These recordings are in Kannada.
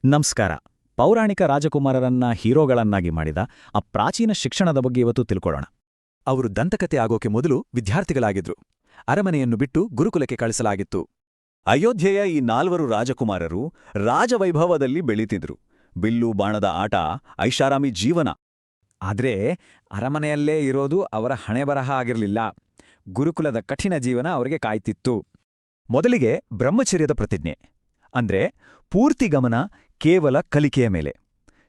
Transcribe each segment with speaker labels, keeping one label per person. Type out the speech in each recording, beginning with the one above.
Speaker 1: ನಮಸ್ಕಾರ. ಪೌರಾಣಿಕ ರಾಜಕುಮಾರರನ್ನ ಹೀರೋಗಳನ್ನಾಗಿ ಮಾಡಿದ ಆ ಪ್ರಾಚೀನ ಶಿಕ್ಷಣದ ಬಗ್ಗೆ ಇವತ್ತು ತಿಳ್ಕೊಳ್ಳೋಣ. ಅವರು ದಂತಕತೆ ಆಗೋಕೆ ಮೊದಲು ವಿದ್ಯಾರ್ಥಿಗಳಾಗಿದ್ರು. ಅರಮನೆಯನ್ನು ಬಿಟ್ಟು ಗುರುಕುಲಕ್ಕೆ ಕಳಿಸಲಾಗಿತ್ತು. ಅಯೋಧ್ಯೆಯ ಈ 4 ರಾಜಕುಮಾರರು ರಾಜವೈಭವದಲ್ಲಿ ಬೆಳೀತಿದ್ರು. ಬಿಲ್ಲು ಬಾಣದ ಆಟ, ಐಷಾರಾಮಿ ಜೀವನ. ಆದ್ರೆ ಅರಮನೆಯಲ್ಲೇ ಇರೋದು ಅವರ ಹಣೆಬರಹ ಆಗಿರಲಿಲ್ಲ. ಗುರುಕುಲದ ಕಠಿಣ ಜೀವನ ಅವರಿಗೆ ಕಾಯ್ತಿತ್ತು. ಮೊದಲಿಗೆ ಬ್ರಹ್ಮಚರ್ಯದ ಪ್ರತಿಜ್ಞೆ, ಅಂದ್ರೆ ಪೂರ್ತಿ ಗಮನ ಕೇವಲ ಕಲಿಕೆಯ ಮೇಲೆ.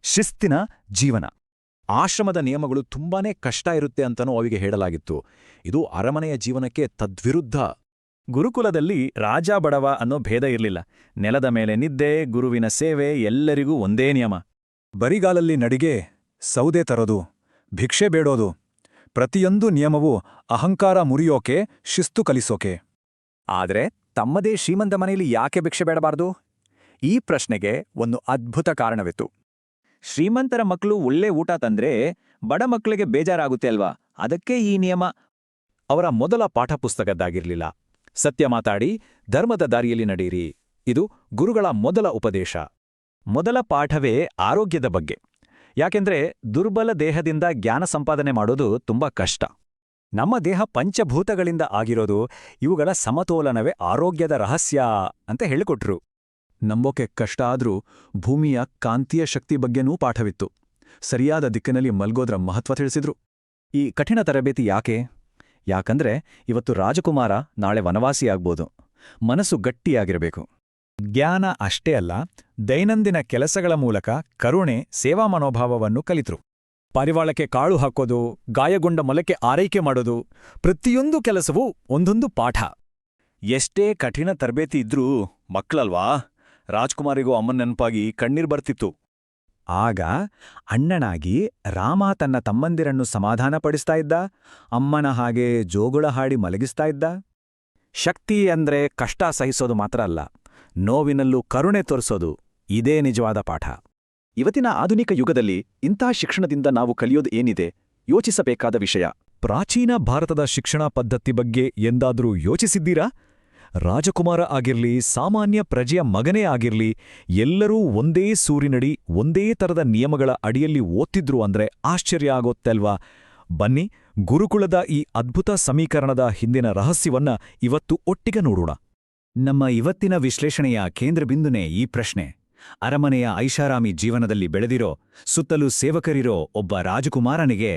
Speaker 1: ಶಿಸ್ತಿನ ಜೀವನ. ಆಶ್ರಮದ ನಿಯಮಗಳು ತುಂಬಾನೇ ಕಷ್ಟ ಇರುತ್ತೆ ಅಂತನೂ ಅವಿಗೆ ಹೇಳಲಾಗಿತ್ತು. ಇದು ಅರಮನೆಯ ಜೀವನಕ್ಕೆ ತದ್ವಿರುದ್ಧ. ಗುರುಕುಲದಲ್ಲಿ ರಾಜ ಬಡವ ಅನ್ನೋ ಭೇದ ಇರಲಿಲ್ಲ. ನೆಲದ ಮೇಲೆ ನಿದ್ದೆ, ಗುರುವಿನ ಸೇವೆ, ಎಲ್ಲರಿಗೂ ಒಂದೇ ನಿಯಮ.
Speaker 2: ಬರಿಗಾಲಲ್ಲಿ ನಡಿಗೆ, ಸೌದೆ ತರೋದು, ಭಿಕ್ಷೆ ಬೇಡೋದು. ಪ್ರತಿಯೊಂದು ನಿಯಮವೂ ಅಹಂಕಾರ ಮುರಿಯೋಕೆ, ಶಿಸ್ತು ಕಲಿಸೋಕೆ.
Speaker 1: ಆದ್ರೆ ತಮ್ಮದೇ ಶ್ರೀಮಂತ ಮನೆಯಲ್ಲಿ ಯಾಕೆ ಭಿಕ್ಷೆ ಬೇಡಬಾರ್ದು? ಈ ಪ್ರಶ್ನೆಗೆ ಒಂದು ಅದ್ಭುತ ಕಾರಣವಿತ್ತು. ಶ್ರೀಮಂತರ ಮಕ್ಕಳು ಒಳ್ಳೆ ಊಟ ತಂದ್ರೆ ಬಡ ಮಕ್ಕಳಿಗೆ ಬೇಜಾರಾಗುತ್ತೆ ಅಲ್ವಾ? ಅದಕ್ಕೆ ಈ ನಿಯಮ. ಅವರ ಮೊದಲ ಪಾಠಪುಸ್ತಕದ್ದಾಗಿರ್ಲಿಲ್ಲ. ಸತ್ಯ ಮಾತಾಡಿ, ಧರ್ಮದ ದಾರಿಯಲ್ಲಿ ನಡೆಯಿರಿ. ಇದು ಗುರುಗಳ ಮೊದಲ ಉಪದೇಶ. ಮೊದಲ ಪಾಠವೇ ಆರೋಗ್ಯದ ಬಗ್ಗೆ. ಯಾಕೆಂದ್ರೆ ದುರ್ಬಲ ದೇಹದಿಂದ ಜ್ಞಾನ ಸಂಪಾದನೆ ಮಾಡೋದು ತುಂಬಾ ಕಷ್ಟ. ನಮ್ಮ ದೇಹ ಪಂಚಭೂತಗಳಿಂದ ಆಗಿರೋದು. ಇವುಗಳ ಸಮತೋಲನವೇ ಆರೋಗ್ಯದ ರಹಸ್ಯ ಅಂತ ಹೇಳಿಕೊಟ್ರು.
Speaker 2: ನಂಬೋಕೆ ಕಷ್ಟ ಆದ್ರೂ ಭೂಮಿಯ ಕಾಂತೀಯ ಶಕ್ತಿ ಬಗ್ಗೆನೂ ಪಾಠವಿತ್ತು. ಸರಿಯಾದ ದಿಕ್ಕಿನಲ್ಲಿ ಮಲ್ಗೋದ್ರ ಮಹತ್ವ ತಿಳಿಸಿದ್ರು.
Speaker 1: ಈ ಕಠಿಣ ತರಬೇತಿ ಯಾಕೆ? ಯಾಕಂದ್ರೆ ಇವತ್ತು ರಾಜಕುಮಾರ ನಾಳೆ ವನವಾಸಿಯಾಗ್ಬೋದು. ಮನಸ್ಸು ಗಟ್ಟಿಯಾಗಿರಬೇಕು. ಜ್ಞಾನ ಅಷ್ಟೇ ಅಲ್ಲ, ದೈನಂದಿನ ಕೆಲಸಗಳ ಮೂಲಕ ಕರುಣೆ, ಸೇವಾ ಮನೋಭಾವವನ್ನು ಕಲಿತರು. ಪಾರಿವಾಳಕ್ಕೆ ಕಾಳು ಹಾಕೋದು, ಗಾಯಗೊಂಡ ಮೊಲಕ್ಕೆ ಆರೈಕೆ ಮಾಡೋದು, ಪ್ರತಿಯೊಂದು ಕೆಲಸವೂ ಒಂದೊಂದು ಪಾಠ. ಎಷ್ಟೇ ಕಠಿಣ ತರಬೇತಿ ಇದ್ರೂ ಮಕ್ಕಳಲ್ವಾ? ರಾಜ್ಕುಮಾರಿಗೂ ಅಮ್ಮನ ನೆನಪಾಗಿ ಕಣ್ಣೀರ್ ಬರ್ತಿತ್ತು. ಆಗ ಅಣ್ಣನಾಗಿ ರಾಮ ತನ್ನ ತಮ್ಮಂದಿರನ್ನು ಸಮಾಧಾನಪಡಿಸ್ತಾ ಇದ್ದ. ಅಮ್ಮನ ಹಾಗೆ ಜೋಗುಳ ಹಾಡಿ ಮಲಗಿಸ್ತಾ ಇದ್ದ. ಶಕ್ತಿ ಅಂದ್ರೆ ಕಷ್ಟ ಸಹಿಸೋದು ಮಾತ್ರ ಅಲ್ಲ, ನೋವಿನಲ್ಲೂ ಕರುಣೆ ತೋರಿಸೋದು. ಇದೇ ನಿಜವಾದ ಪಾಠ. ಇವತ್ತಿನ ಆಧುನಿಕ ಯುಗದಲ್ಲಿ ಇಂಥ ಶಿಕ್ಷಣದಿಂದ ನಾವು ಕಲಿಯೋದು ಏನಿದೆ? ಯೋಚಿಸಬೇಕಾದ ವಿಷಯ.
Speaker 2: ಪ್ರಾಚೀನ ಭಾರತದ ಶಿಕ್ಷಣ ಪದ್ಧತಿ ಬಗ್ಗೆ ಎಂದಾದ್ರೂ ಯೋಚಿಸಿದ್ದೀರಾ? ರಾಜಕುಮಾರ ಆಗಿರ್ಲಿ, ಸಾಮಾನ್ಯ ಪ್ರಜೆಯ ಮಗನೇ ಆಗಿರ್ಲಿ, ಎಲ್ಲರೂ ಒಂದೇ ಸೂರಿನಡಿ ಒಂದೇ ತರದ ನಿಯಮಗಳ ಅಡಿಯಲ್ಲಿ ಓದ್ತಿದ್ರು ಅಂದ್ರೆ ಆಶ್ಚರ್ಯ ಆಗೋತ್ತಲ್ವಾ? ಬನ್ನಿ, ಗುರುಕುಲದ ಈ ಅದ್ಭುತ ಸಮೀಕರಣದ ಹಿಂದಿನ ರಹಸ್ಯವನ್ನ ಇವತ್ತು ಒಟ್ಟಿಗೆ ನೋಡೋಣ. ನಮ್ಮ ಇವತ್ತಿನ ವಿಶ್ಲೇಷಣೆಯ ಕೇಂದ್ರಬಿಂದುನೇ ಈ ಪ್ರಶ್ನೆ. ಅರಮನೆಯ ಐಷಾರಾಮಿ ಜೀವನದಲ್ಲಿ ಬೆಳೆದಿರೋ, ಸುತ್ತಲೂ ಸೇವಕರಿರೋ ಒಬ್ಬ ರಾಜಕುಮಾರನಿಗೆ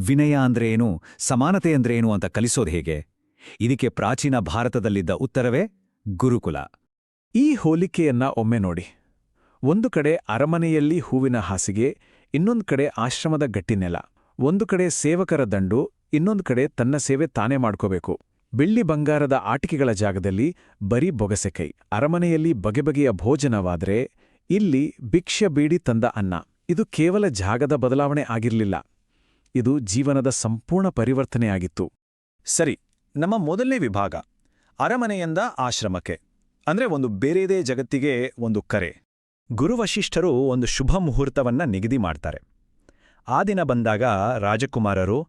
Speaker 2: ವಿನಯ ಅಂದ್ರೇನು, ಸಮಾನತೆ ಅಂದ್ರೇನು ಅಂತ ಕಲಿಸೋದು ಹೇಗೆ? ಇದಕ್ಕೆ ಪ್ರಾಚೀನ ಭಾರತದಲ್ಲಿದ್ದ ಉತ್ತರವೇ ಗುರುಕುಲ.
Speaker 3: ಈ ಹೋಲಿಕೆಯನ್ನ ಒಮ್ಮೆ ನೋಡಿ. ಒಂದು ಕಡೆ ಅರಮನೆಯಲ್ಲಿ ಹೂವಿನ ಹಾಸಿಗೆ, ಇನ್ನೊಂದು ಕಡೆ ಆಶ್ರಮದ ಗಟ್ಟಿನೆಲ. ಒಂದು ಕಡೆ ಸೇವಕರ ದಂಡು, ಇನ್ನೊಂದು ಕಡೆ ತನ್ನ ಸೇವೆ ತಾನೇ ಮಾಡ್ಕೋಬೇಕು. ಬೆಳ್ಳಿ ಬಂಗಾರದ ಆಟಿಕೆಗಳ ಜಾಗದಲ್ಲಿ ಬರೀ ಬೊಗಸೆಕೈ. ಅರಮನೆಯಲ್ಲಿ ಬಗೆಬಗೆಯ ಭೋಜನವಾದ್ರೆ ಇಲ್ಲಿ ಭಿಕ್ಷೆ ಬೀಡಿ ತಂದ ಅನ್ನ. ಇದು ಕೇವಲ ಜಾಗದ ಬದಲಾವಣೆ ಆಗಿರಲಿಲ್ಲ, ಇದು ಜೀವನದ ಸಂಪೂರ್ಣ ಪರಿವರ್ತನೆಯಾಗಿತ್ತು.
Speaker 1: ಸರಿ, ನಮ್ಮ ಮೊದಲನೇ ವಿಭಾಗ ಅರಮನೆಯಿಂದ ಆಶ್ರಮಕ್ಕೆ. ಅಂದ್ರೆ ಒಂದು ಬೇರೆದೇ ಜಗತ್ತಿಗೆ ಒಂದು ಕರೆ. ಗುರುವಶಿಷ್ಠರು ಒಂದು ಶುಭ ಮುಹೂರ್ತವನ್ನ ನಿಗದಿ ಮಾಡ್ತಾರೆ. ಆ ದಿನ ಬಂದಾಗ ರಾಜಕುಮಾರರು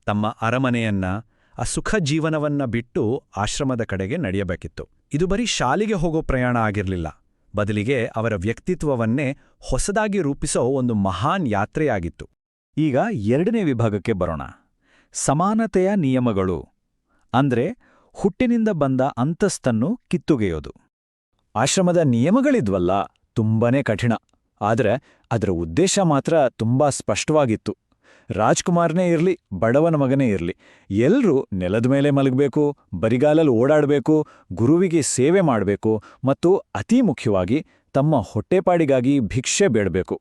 Speaker 1: ತಮ್ಮ ಅರಮನೆಯನ್ನ, ಆ ಸುಖ ಜೀವನವನ್ನ ಬಿಟ್ಟು ಆಶ್ರಮದ ಕಡೆಗೆ ನಡೆಯಬೇಕಿತ್ತು. ಇದು ಬರೀ ಶಾಲೆಗೆ ಹೋಗೋ ಪ್ರಯಾಣ ಆಗಿರಲಿಲ್ಲ. ಬದಲಿಗೆ ಅವರ ವ್ಯಕ್ತಿತ್ವವನ್ನೇ ಹೊಸದಾಗಿ ರೂಪಿಸೋ ಒಂದು ಮಹಾನ್ ಯಾತ್ರೆಯಾಗಿತ್ತು. ಈಗ ಎರಡನೇ ವಿಭಾಗಕ್ಕೆ ಬರೋಣ. ಸಮಾನತೆಯ ನಿಯಮಗಳು. ಅಂದ್ರೆ ಹುಟ್ಟಿನಿಂದ ಬಂದ ಅಂತಸ್ತನ್ನು ಕಿತ್ತುಗೆಯೋದು. ಆಶ್ರಮದ ನಿಯಮಗಳಿದ್ವಲ್ಲ, ತುಂಬಾನೇ ಕಠಿಣ. ಆದ್ರೆ ಅದರ ಉದ್ದೇಶ ಮಾತ್ರ ತುಂಬಾ ಸ್ಪಷ್ಟವಾಗಿತ್ತು. ರಾಜ್ಕುಮಾರನೇ ಇರ್ಲಿ, ಬಡವನ ಮಗನೇ ಇರ್ಲಿ, ಎಲ್ರೂ ನೆಲದ ಮೇಲೆ ಮಲಗಬೇಕು, ಬರಿಗಾಲಲ್ಲಿ ಓಡಾಡಬೇಕು, ಗುರುವಿಗೆ ಸೇವೆ ಮಾಡಬೇಕು ಮತ್ತು ಅತೀ ಮುಖ್ಯವಾಗಿ ತಮ್ಮ ಹೊಟ್ಟೆಪಾಡಿಗಾಗಿ ಭಿಕ್ಷೆ ಬೇಡಬೇಕು.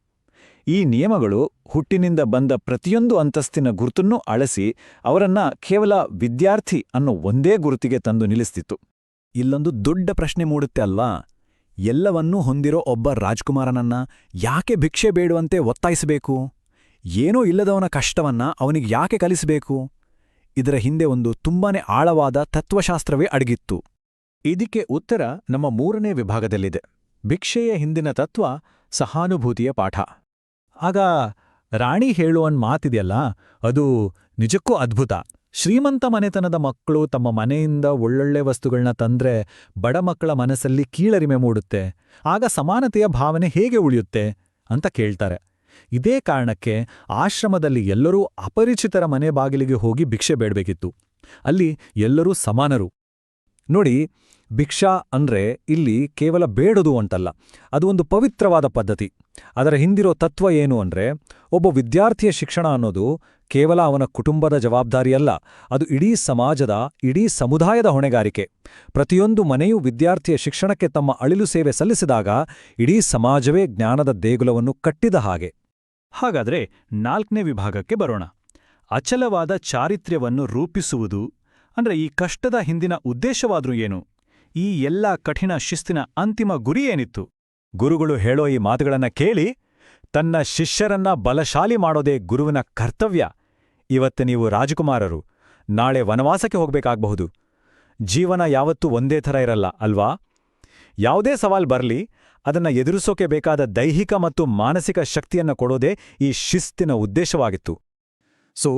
Speaker 1: ಈ ನಿಯಮಗಳು ಹುಟ್ಟಿನಿಂದ ಬಂದ ಪ್ರತಿಯೊಂದು ಅಂತಸ್ತಿನ ಗುರುತನ್ನೂ ಅಳಿಸಿ ಅವರನ್ನ ಕೇವಲ ವಿದ್ಯಾರ್ಥಿ ಅನ್ನೋ ಒಂದೇ ಗುರುತಿಗೆ ತಂದು ನಿಲ್ಲಿಸ್ತಿತ್ತು. ಇಲ್ಲೊಂದು ದೊಡ್ಡ ಪ್ರಶ್ನೆ ಮೂಡುತ್ತೆ ಅಲ್ವಾ? ಎಲ್ಲವನ್ನೂ ಹೊಂದಿರೋ ಒಬ್ಬ ರಾಜ್ಕುಮಾರನನ್ನ ಯಾಕೆ ಭಿಕ್ಷೆ ಬೇಡುವಂತೆ ಒತ್ತಾಯಿಸಬೇಕು? ಏನೋ ಇಲ್ಲದವನ ಕಷ್ಟವನ್ನ ಅವನಿಗೆ ಯಾಕೆ ಕಲಿಸಬೇಕು? ಇದರ ಹಿಂದೆ ಒಂದು ತುಂಬಾನೇ ಆಳವಾದ ತತ್ವಶಾಸ್ತ್ರವೇ ಅಡಗಿತ್ತು.
Speaker 3: ಇದಕ್ಕೆ ಉತ್ತರ ನಮ್ಮ ಮೂರನೇ ವಿಭಾಗದಲ್ಲಿದೆ. ಭಿಕ್ಷೆಯ ಹಿಂದಿನ ತತ್ವ ಸಹಾನುಭೂತಿಯ ಪಾಠ. ಆಗ ರಾಣಿ ಹೇಳುವನ್ ಮಾತಿದೆಯಲ್ಲ, ಅದು ನಿಜಕ್ಕೂ ಅದ್ಭುತ.
Speaker 2: ಶ್ರೀಮಂತ ಮನೆತನದ ಮಕ್ಕಳು ತಮ್ಮ ಮನೆಯಿಂದ ಒಳ್ಳೊಳ್ಳೆ ವಸ್ತುಗಳನ್ನ ತಂದ್ರೆ ಬಡ ಮಕ್ಕಳ ಮನಸ್ಸಲ್ಲಿ ಕೀಳರಿಮೆ ಮೂಡುತ್ತೆ. ಆಗ ಸಮಾನತೆಯ ಭಾವನೆ ಹೇಗೆ ಉಳಿಯುತ್ತೆ ಅಂತ ಕೇಳ್ತಾರೆ. ಇದೇ ಕಾರಣಕ್ಕೆ ಆಶ್ರಮದಲ್ಲಿ ಎಲ್ಲರೂ ಅಪರಿಚಿತರ ಮನೆ ಬಾಗಿಲಿಗೆ ಹೋಗಿ ಭಿಕ್ಷೆ ಬೇಡಬೇಕಿತ್ತು. ಅಲ್ಲಿ ಎಲ್ಲರೂ ಸಮಾನರು. ನೋಡಿ, ಭಿಕ್ಷಾ ಅಂದ್ರೆ ಇಲ್ಲಿ ಕೇವಲ ಬೇಡೋದು ಅಂತಲ್ಲ, ಅದು ಒಂದು ಪವಿತ್ರವಾದ ಪದ್ಧತಿ. ಅದರ ಹಿಂದಿರೋ ತತ್ವ ಏನು ಅಂದ್ರೆ, ಒಬ್ಬ ವಿದ್ಯಾರ್ಥಿಯ ಶಿಕ್ಷಣ ಅನ್ನೋದು ಕೇವಲ ಅವನ ಕುಟುಂಬದ ಜವಾಬ್ದಾರಿಯಲ್ಲ, ಅದು ಇಡೀ ಸಮಾಜದ, ಇಡೀ ಸಮುದಾಯದ ಹೊಣೆಗಾರಿಕೆ. ಪ್ರತಿಯೊಂದು ಮನೆಯೂ ವಿದ್ಯಾರ್ಥಿಯ ಶಿಕ್ಷಣಕ್ಕೆ ತಮ್ಮ ಅಳಿಲು ಸೇವೆ ಸಲ್ಲಿಸಿದಾಗ ಇಡೀ ಸಮಾಜವೇ ಜ್ಞಾನದ ದೇಗುಲವನ್ನು ಕಟ್ಟಿದ ಹಾಗೆ.
Speaker 1: ಹಾಗಾದ್ರೆ 4ನೇ ವಿಭಾಗಕ್ಕೆ ಬರೋಣ. ಅಚಲವಾದ ಚಾರಿತ್ರ್ಯವನ್ನು ರೂಪಿಸುವುದು ಅಂದ್ರೆ ಈ ಕಷ್ಟದ ಹಿಂದಿನ ಉದ್ದೇಶವಾದ್ರೂ ಏನು? ಈ ಎಲ್ಲ ಕಠಿಣ ಶಿಸ್ತಿನ ಅಂತಿಮ ಗುರಿ ಏನಿತ್ತು?
Speaker 2: ಗುರುಗಳು ಹೇಳೋ ಈ ಮಾತುಗಳನ್ನ ಕೇಳಿ, ತನ್ನ ಶಿಷ್ಯರನ್ನ ಬಲಶಾಲಿ ಮಾಡೋದೇ ಗುರುವಿನ ಕರ್ತವ್ಯ. ಇವತ್ತು ನೀವು ರಾಜಕುಮಾರರು, ನಾಳೆ ವನವಾಸಕ್ಕೆ ಹೋಗ್ಬೇಕಾಗಬಹುದು. ಜೀವನ ಯಾವತ್ತೂ ಒಂದೇ ಥರ ಇರಲ್ಲ ಅಲ್ವಾ? ಯಾವುದೇ ಸವಾಲ್ ಬರಲಿ, ಅದನ್ನ ಎದುರಿಸೋಕೆ ಬೇಕಾದ ದೈಹಿಕ ಮತ್ತು ಮಾನಸಿಕ ಶಕ್ತಿಯನ್ನ ಕೊಡೋದೇ ಈ ಶಿಸ್ತಿನ ಉದ್ದೇಶವಾಗಿತ್ತು.
Speaker 3: ಸೊ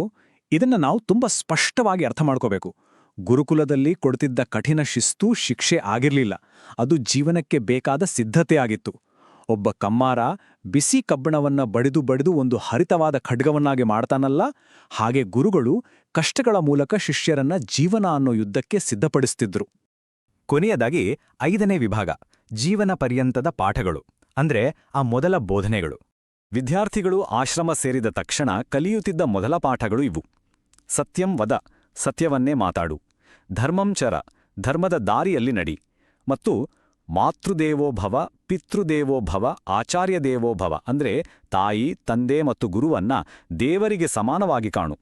Speaker 3: ಇದನ್ನ ನಾವು ತುಂಬ ಸ್ಪಷ್ಟವಾಗಿ ಅರ್ಥ ಮಾಡ್ಕೋಬೇಕು. ಗುರುಕುಲದಲ್ಲಿ ಕೊಡ್ತಿದ್ದ ಕಠಿಣ ಶಿಸ್ತು ಶಿಕ್ಷೆ ಆಗಿರ್ಲಿಲ್ಲ, ಅದು ಜೀವನಕ್ಕೆ ಬೇಕಾದ ಸಿದ್ಧತೆ ಆಗಿತ್ತು. ಒಬ್ಬ ಕಮ್ಮಾರ ಬಿಸಿ ಕಬ್ಬಣವನ್ನ ಬಡಿದು ಒಂದು ಹರಿತವಾದ ಖಡ್ಗವನ್ನಾಗಿ ಮಾಡ್ತಾನಲ್ಲ, ಹಾಗೆ ಗುರುಗಳು ಕಷ್ಟಗಳ ಮೂಲಕ ಶಿಷ್ಯರನ್ನ ಜೀವನ ಅನ್ನೋ ಯುದ್ಧಕ್ಕೆ ಸಿದ್ಧಪಡಿಸ್ತಿದ್ರು.
Speaker 1: ಕೊನೆಯದಾಗಿ 5ನೇ ವಿಭಾಗ, ಜೀವನ ಪರ್ಯಂತದ ಪಾಠಗಳು ಅಂದ್ರೆ ಆ ಮೊದಲ ಬೋಧನೆಗಳು. ವಿದ್ಯಾರ್ಥಿಗಳು ಆಶ್ರಮ ಸೇರಿದ ತಕ್ಷಣ ಕಲಿಯುತ್ತಿದ್ದ ಮೊದಲ ಪಾಠಗಳು ಇವು. ಸತ್ಯಂ ವದ, ಸತ್ಯವನ್ನೇ ಮಾತಾಡು. ಧರ್ಮಂ ಚರ, ಧರ್ಮದ ದಾರಿಯಲ್ಲಿ ನಡಿ. ಮತ್ತು ಮಾತೃದೇವೋ ಭವ, ಪಿತೃದೇವೋ ಭವ, ಆಚಾರ್ಯ ದೇವೋ ಭವ ಅಂದ್ರೆ ತಾಯಿ, ತಂದೆ ಮತ್ತು ಗುರುವನ್ನ ದೇವರಿಗೆ ಸಮಾನವಾಗಿ ಕಾಣು.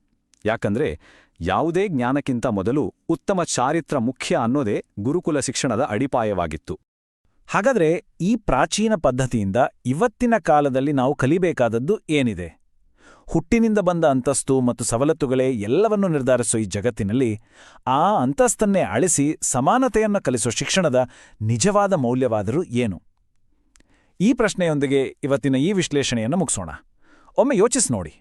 Speaker 1: ಯಾಕಂದ್ರೆ ಯಾವುದೇ ಜ್ಞಾನಕ್ಕಿಂತ ಮೊದಲು ಉತ್ತಮ ಚಾರಿತ್ರ ಮುಖ್ಯ ಅನ್ನೋದೇ ಗುರುಕುಲ ಶಿಕ್ಷಣದ ಅಡಿಪಾಯವಾಗಿತ್ತು.
Speaker 2: ಹಾಗಾದ್ರೆ ಈ ಪ್ರಾಚೀನ ಪದ್ಧತಿಯಿಂದ ಇವತ್ತಿನ ಕಾಲದಲ್ಲಿ ನಾವು ಕಲಿಬೇಕಾದದ್ದು ಏನಿದೆ? ಹುಟ್ಟಿನಿಂದ ಬಂದ ಅಂತಸ್ತು ಮತ್ತು ಸವಲತ್ತುಗಳೇ ಎಲ್ಲವನ್ನೂ ನಿರ್ಧರಿಸೋ ಈ ಜಗತ್ತಿನಲ್ಲಿ ಆ ಅಂತಸ್ತನ್ನೇ ಅಳಿಸಿ ಸಮಾನತೆಯನ್ನು ಕಲಿಸೋ ಶಿಕ್ಷಣದ ನಿಜವಾದ ಮೌಲ್ಯವಾದರೂ ಏನು? ಈ ಪ್ರಶ್ನೆಯೊಂದಿಗೆ ಇವತ್ತಿನ ಈ ವಿಶ್ಲೇಷಣೆಯನ್ನು ಮುಗಿಸೋಣ. ಒಮ್ಮೆ ಯೋಚಿಸಿ ನೋಡಿ.